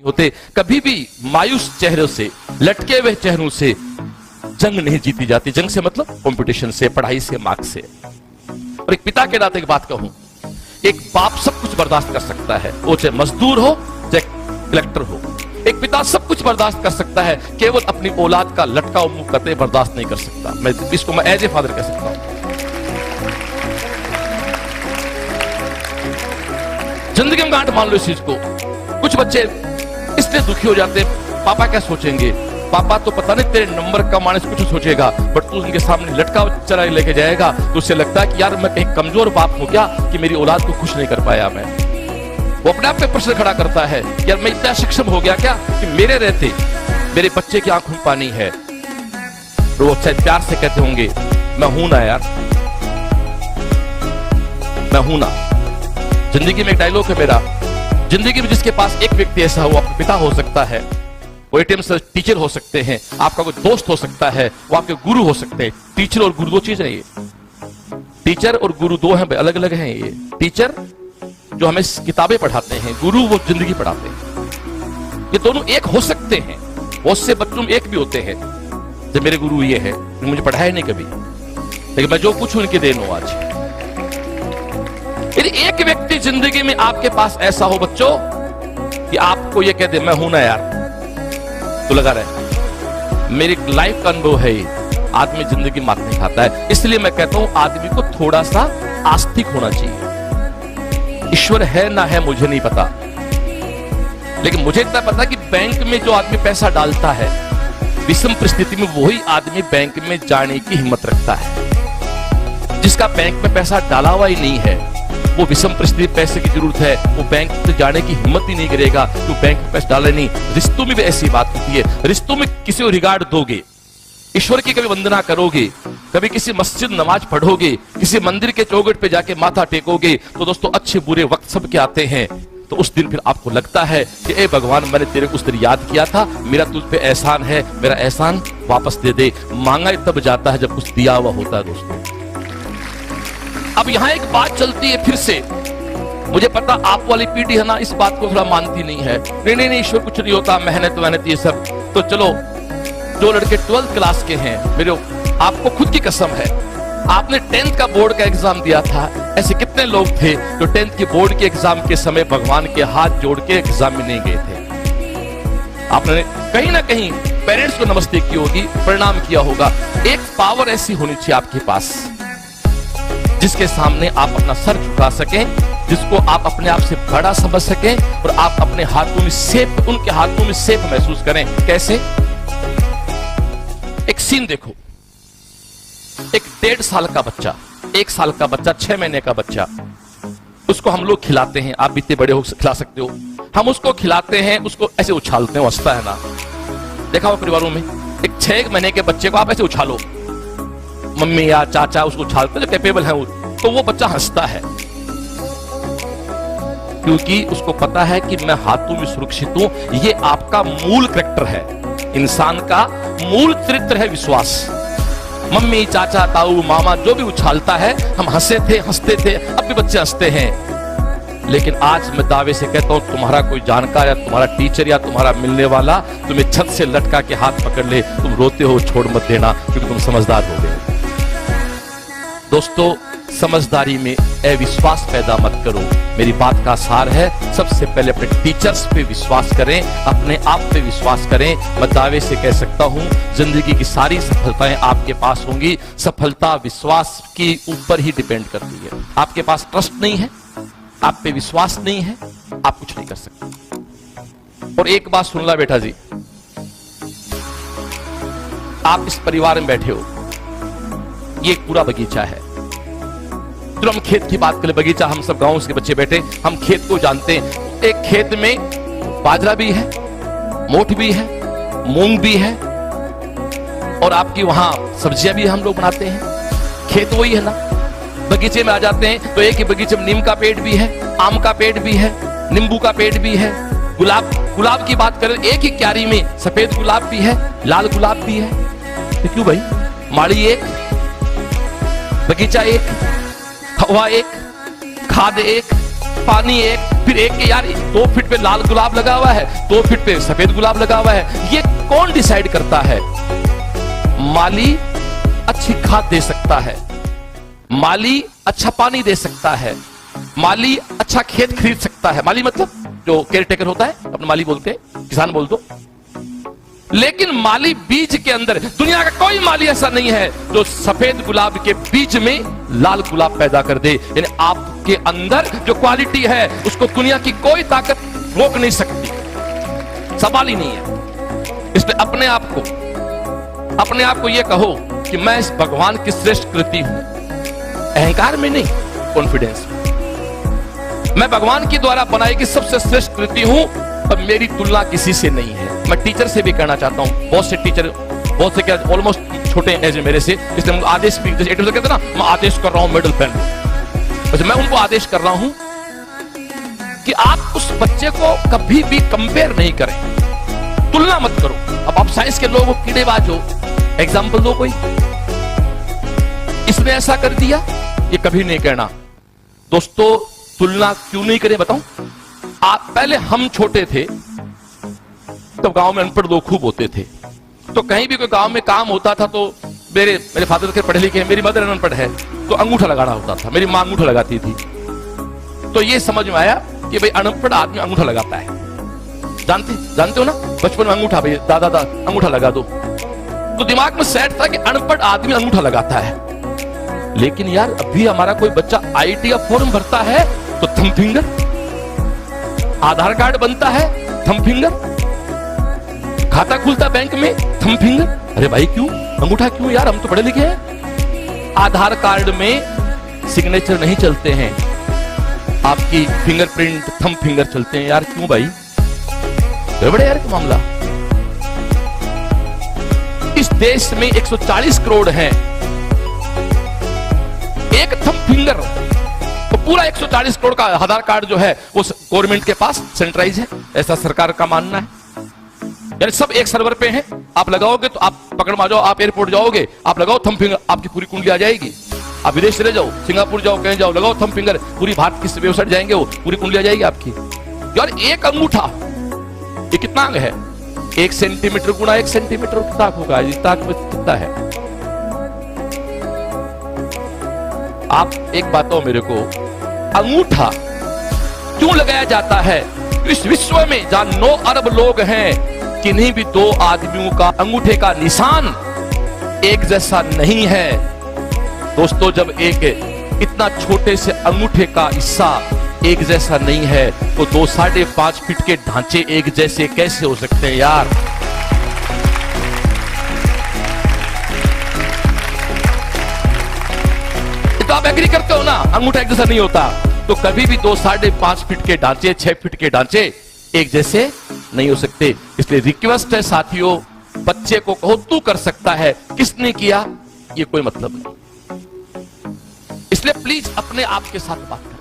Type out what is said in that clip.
होते। कभी भी मायूस चेहरों से, लटके हुए चेहरों से जंग नहीं जीती जाती। जंग से मतलब कंपटीशन से, पढ़ाई से, मार्क्स से। और एक पिता के नाते एक बात कहूं, एक बाप सब कुछ बर्दाश्त कर सकता है, वो चाहे मजदूर हो चाहे कलेक्टर हो। एक पिता सब कुछ बर्दाश्त कर सकता है, केवल अपनी औलाद का लटका मुंह कतई बर्दाश्त नहीं कर सकता। इसको मैं एज ए फादर कह सकता हूं। जिंदगी में गांठ मान लो इस चीज को। कुछ बच्चे इसलिए दुखी हो जाते हैं, पापा क्या सोचेंगे, पापा तो पता नहीं तेरे नंबर कमाने से कुछ सोचेगा, बट तू उनके सामने लटका चला लेके जाएगा तो उससे लगता है कि यार मैं कहीं कमजोर बाप हूं क्या कि मेरी औलाद को खुश नहीं कर पाया। मैं वो अपने आप पे प्रश्न खड़ा करता है, यार मैं इतना सक्षम हो गया क्या कि मेरे रहते मेरे बच्चे की आंखों में पानी है। तो वो शायद प्यार से कहते होंगे, मैं हूं ना यार, मैं हूं ना। जिंदगी में एक डायलॉग है मेरा, जिंदगी में जिसके पास एक व्यक्ति ऐसा हो, आपका पिता हो सकता है, वो एटीएम से टीचर हो सकते हैं, आपका कोई दोस्त हो सकता है, वो आपके गुरु हो सकते हैं। टीचर और गुरु दो चीज है। ये टीचर और गुरु दो हैं, अलग अलग हैं। ये टीचर जो हमें किताबें पढ़ाते हैं, गुरु वो जिंदगी पढ़ाते हैं। ये दोनों एक हो सकते हैं, बहुत से बच्चों में एक भी होते हैं। जब मेरे गुरु ये है, मुझे पढ़ाया नहीं कभी, लेकिन मैं जो पूछूं इनके देन हो आज। यदि एक व्यक्ति जिंदगी में आपके पास ऐसा हो बच्चों कि आपको ये कह दे मैं हूं ना यार, तो लगा रहे। मेरी लाइफ का अनुभव है, आदमी जिंदगी मात नहीं खाता है। इसलिए मैं कहता हूं आदमी को थोड़ा सा आस्तिक होना चाहिए। ईश्वर है ना है मुझे नहीं पता, लेकिन मुझे इतना पता कि बैंक में जो आदमी पैसा डालता है, विषम परिस्थिति में वही आदमी बैंक में जाने की हिम्मत रखता है। जिसका बैंक में पैसा डाला हुआ ही नहीं है, वो विषम परिस्थिति पैसे की जरूरत है, वो बैंक से जाने की हिम्मत ही नहीं करेगा, तो बैंक में पैसा डाले नहीं। रिश्तों में भी ऐसी बात होती है। रिश्तों में किसी को रिगार्ड दोगे, ईश्वर की कभी वंदना करोगे, कभी किसी मस्जिद नमाज पढ़ोगे, किसी मंदिर के चौखट पे जाके माथा टेकोगे, तो दोस्तों अच्छे बुरे वक्त सबके आते हैं। तो उस दिन फिर आपको लगता है कि ए भगवान, मैंने तेरे को उस दिन याद किया था, मेरा तुझ पे एहसान है, मेरा एहसान वापस दे दे। मांगा तब जाता है जब कुछ दिया हुआ होता है दोस्तों। अब यहां एक बात चलती है फिर से, मुझे पता आप वाली पीढ़ी है ना, इस बात को थोड़ा मानती नहीं है। नहीं ईश्वर कुछ नहीं होता, मेहनत ये सब। तो चलो, जो लड़के 12th क्लास के हैं, मेरे आपको खुद की कसम है, आपने 10th का बोर्ड का एग्जाम दिया था। ऐसे कितने लोग थे जो 10th के बोर्ड के एग्जाम के समय भगवान के हाथ जोड़ के एग्जाम में नहीं गए थे। आपने कहीं ना कहीं पेरेंट्स को नमस्ते की होगी, प्रणाम किया होगा। एक पावर ऐसी होनी चाहिए आपके पास जिसके सामने आप अपना सर झुका सकें, जिसको आप अपने आप से बड़ा समझ सकें, और आप अपने हाथों में सेफ, उनके हाथों में सेफ महसूस करें। कैसे? एक सीन देखो, एक 1.5 साल का बच्चा, 1 साल का बच्चा, 6 महीने का बच्चा, उसको हम लोग खिलाते हैं। आप भी इतने बड़े हो खिला सकते हो। हम उसको खिलाते हैं, उसको ऐसे उछालते हैं, हंसता है ना। देखा हो परिवारों में, एक 6 महीने के बच्चे को आप ऐसे उछालो, मम्मी या चाचा उसको उछालते, जो कैपेबल है तो वो बच्चा हंसता है, क्योंकि उसको पता है कि मैं हाथों में सुरक्षित हूं। ये आपका मूल कैरेक्टर है, इंसान का मूल चरित्र है विश्वास। मम्मी, चाचा, ताऊ, मामा जो भी उछालता है, हम हंसते थे, अब भी बच्चे हंसते हैं। लेकिन आज मैं दावे से कहता हूं, तुम्हारा कोई जानकार या तुम्हारा टीचर या तुम्हारा मिलने वाला तुम्हें छत से लटका के हाथ पकड़ ले, तुम रोते हो, छोड़ मत देना, क्योंकि तुम समझदार हो गए। दोस्तों, समझदारी में अविश्वास पैदा मत करो। मेरी बात का सार है, सबसे पहले अपने टीचर्स पे विश्वास करें, अपने आप पे विश्वास करें। मैं दावे से कह सकता हूं, जिंदगी की सारी सफलताएं आपके पास होंगी। सफलता विश्वास के ऊपर ही डिपेंड करती है। आपके पास ट्रस्ट नहीं है, आप पे विश्वास नहीं है, आप कुछ नहीं कर सकते। और एक बात सुन ला बेटा जी, आप इस परिवार में बैठे हो, ये एक पूरा बगीचा है। तो हम खेत की बात करें, बगीचा, हम सब गांव के बच्चे बैठे, हम खेत को जानते हैं। एक खेत में बाजरा भी है, मोठ भी है, मूंग भी है, और आपकी वहां सब्जियां भी हम लोग बनाते हैं। खेत वही है ना। बगीचे में आ जाते हैं तो एक ही बगीचे में नीम का पेड़ भी है, आम का पेड़ भी है, नींबू का पेड़ भी है, गुलाब की बात करें, एक ही क्यारी में सफेद गुलाब भी है, लाल गुलाब भी है। तो क्यों भाई? माड़ी एक, बगीचा एक, हवा एक, खाद एक, पानी एक, फिर एक के यार 2 फीट पे लाल गुलाब लगा हुआ है, 2 फीट पे सफेद गुलाब लगा हुआ है, ये कौन डिसाइड करता है? माली अच्छी खाद दे सकता है, माली अच्छा पानी दे सकता है, माली अच्छा खेत खरीद सकता है। माली मतलब जो केयर टेकर होता है, अपने माली बोलते हैं, किसान बोल दो। लेकिन माली बीज के अंदर, दुनिया का कोई माली ऐसा नहीं है जो सफेद गुलाब के बीज में लाल गुलाब पैदा कर दे। यानी आपके अंदर जो क्वालिटी है उसको दुनिया की कोई ताकत रोक नहीं सकती, सवाल ही नहीं है। इसलिए अपने आप को यह कहो कि मैं इस भगवान की श्रेष्ठ कृति हूं, अहंकार में नहीं, कॉन्फिडेंस में। मैं भगवान के द्वारा बनाई गई सबसे श्रेष्ठ कृति हूं और मेरी तुलना किसी से नहीं है। मैं टीचर से भी कहना चाहता हूं, बहुत से टीचर, बहुत से क्या ऑलमोस्ट छोटे एज मेरे से, इसलिए आदेश भी, जैसे कहते हैं ना, मैं आदेश कर रहा हूं मेडल पेन, वैसे मैं उनको आदेश कर रहा हूं कि आप उस बच्चे को कभी भी कंपेयर नहीं करें, तुलना मत करो। अब आप साइंस के लोग कीड़ेबाज हो, एग्जाम्पल दो कोई, इसने ऐसा कर दिया, ये कभी नहीं कहना। दोस्तों तुलना क्यों नहीं करें बताऊं? आप पहले हम छोटे थे तब गांव में अनपढ़ लोग खूब होते थे, तो कहीं भी कोई गांव में काम होता था तो मेरे फादर के पढ़े लिखे हैं, मेरी मदर अनपढ़ है, तो अंगूठा लगाना होता था, मेरी मां अंगूठा लगाती थी। तो ये समझ में आया कि भाई अनपढ़ आदमी अंगूठा लगाता है। जानते हो ना, बचपन में अंगूठा, भाई दादा अंगूठा लगा दो, तो दिमाग में सेट था कि अनपढ़ आदमी अंगूठा लगाता है। लेकिन यार अभी हमारा कोई बच्चा आईटी का फॉर्म भरता है तो थंब फिंगर, आधार कार्ड बनता है थंब फिंगर, खाता खुलता बैंक में थंब फिंगर। अरे भाई क्यों अंगूठा क्यों यार, हम तो पढ़े लिखे हैं। आधार कार्ड में सिग्नेचर नहीं चलते हैं, आपकी फिंगरप्रिंट थंब फिंगर चलते हैं यार, क्यों भाई? बड़े यार का मामला। इस देश में 140 करोड़ हैं, एक थंब फिंगर तो पूरा 140 करोड़ का आधार कार्ड जो है वो गवर्नमेंट के पास सेंट्रलाइज है, ऐसा सरकार का मानना है। यानी सब एक सर्वर पे हैं, आप लगाओगे तो आप पकड़ में आ जाओ, आप एयरपोर्ट जाओगे, आप लगाओ थंब फिंगर, आपकी पूरी कुंडली आ जाएगी। आप विदेश चले जाओ, सिंगापुर जाओ, कहीं जाओ, लगाओ थंब फिंगर, पूरी भारत की वेबसाइट जाएंगे, वो पूरी कुंडली आ जाएगी आपकी। यार एक अंगूठा, ये कितना अंग है? 1 सेंटीमीटर गुणा 1 सेंटीमीटर ताक होगा, ताक में कितना है? आप एक बात हो मेरे को, अंगूठा क्यों लगाया जाता है? इस विश्व में जहां 9 अरब लोग हैं, किन्हीं भी 2 आदमियों का अंगूठे का निशान एक जैसा नहीं है। दोस्तों जब एक इतना छोटे से अंगूठे का हिस्सा एक जैसा नहीं है तो 2 5.5 फीट के ढांचे एक जैसे कैसे हो सकते हैं यार? तो आप एग्री करते हो ना, अंगूठा एक जैसा नहीं होता। तो कभी भी 2 5.5 फीट के ढांचे, 6 फीट के ढांचे एक जैसे नहीं हो सकते। इसलिए रिक्वेस्ट है साथियों, बच्चे को कहो तू कर सकता है, किसने किया ये कोई मतलब नहीं। इसलिए प्लीज अपने आप के साथ बात करें।